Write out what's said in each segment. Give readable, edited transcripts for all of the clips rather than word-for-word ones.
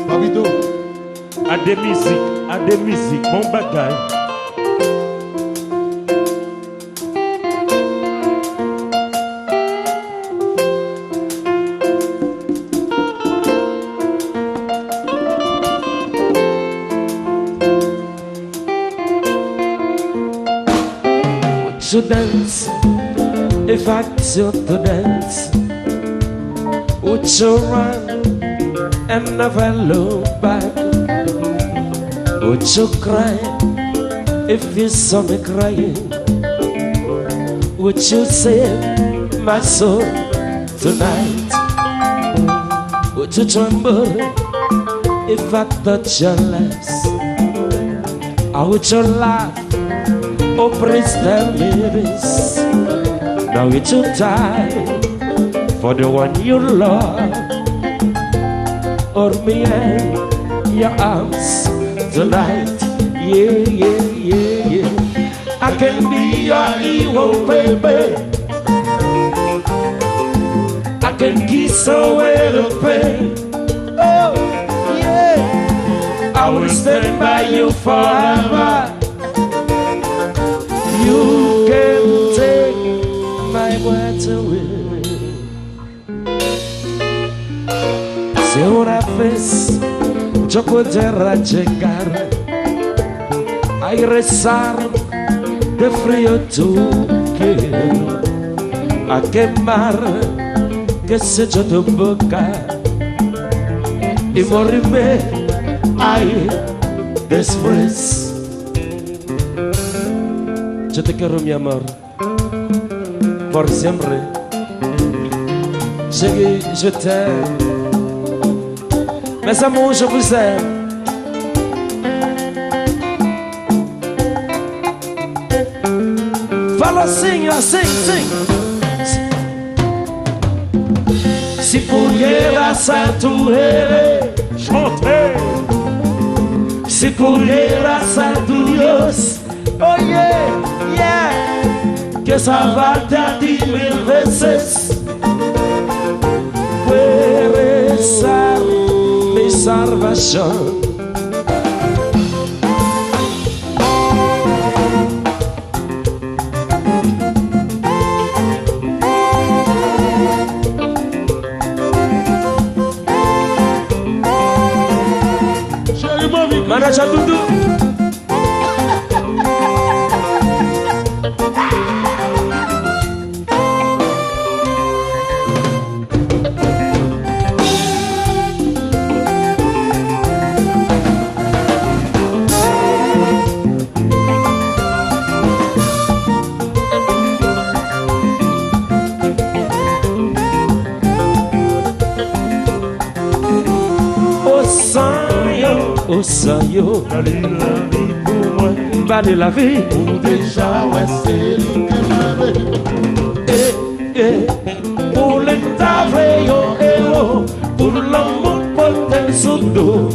Babito. À des musiques, bon bagage. To dance, if I to dance, would you run and never look back? Would you cry if you saw me crying? Would you save my soul tonight? Would you tremble if I touch your lips? Or would you laugh? Oh, praise tell me this. Now it's your time for the one you love, or me in your arms tonight. Yeah, yeah, yeah, yeah. I can be your hero, baby. I can kiss away the pain. Oh, yeah. I will stand by you forever. You can take my words away. Se una vez yo pudiera llegar a rezar de frío tu piel, a quemar, qué sé yo, tu boca y morirme ahí después. Yo te quiero, mi amor, por siempre. Je t'aime. Mes amours, je vous aime. Fala assim, assim, sim. Si pudieras a tu Chantez. si pudieras a tu Dios, oh yeah, yeah, que salvarte a ti 1000 veces. Puedes ser mi salvación. Manaja Dudu. Au saillot, Allez la vie pour moi. Balé la vie. Ou déjà, ouais, c'est lui que Pour les tables, oh, pour l'amour, pour tes sous-dos.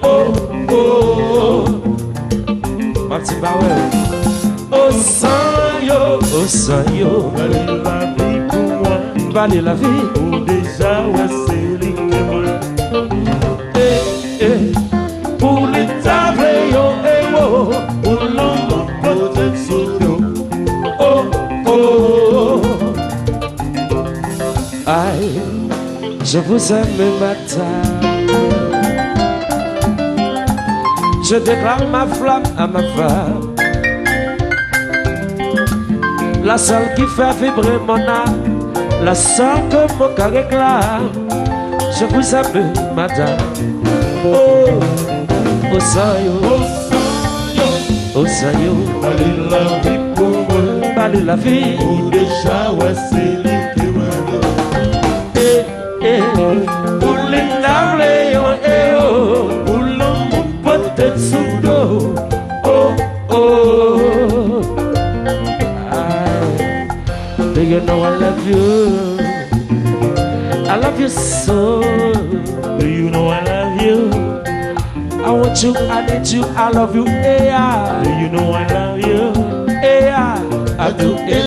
Oh, oh, Martin Bauer. Au saillot, Allez la vie pour moi. Balé la vie. Ou déjà, ouais, c'est lui que moi. Pour les tables, oh, pour l'amour, pour tes sous-dos. Oh, oh, aïe, je vous aime ma table. Je déclare ma flamme à ma femme, la seule qui fait vibrer mon âme, la seule que mon cœur réclame. Je vous aime madame. Oh, au saillot, au saillot, Allez la vie pour moi. Balé la vie. Ou déjà, ouais, c'est lui que moi. Pour les tables, oh, pour l'amour, peut-être sous l'eau. Oh, oh, do you know I love you? I love you so. Do you know I love you? I want you, I need you, I love you, yeah. Do you know I love you? Yeah, I do.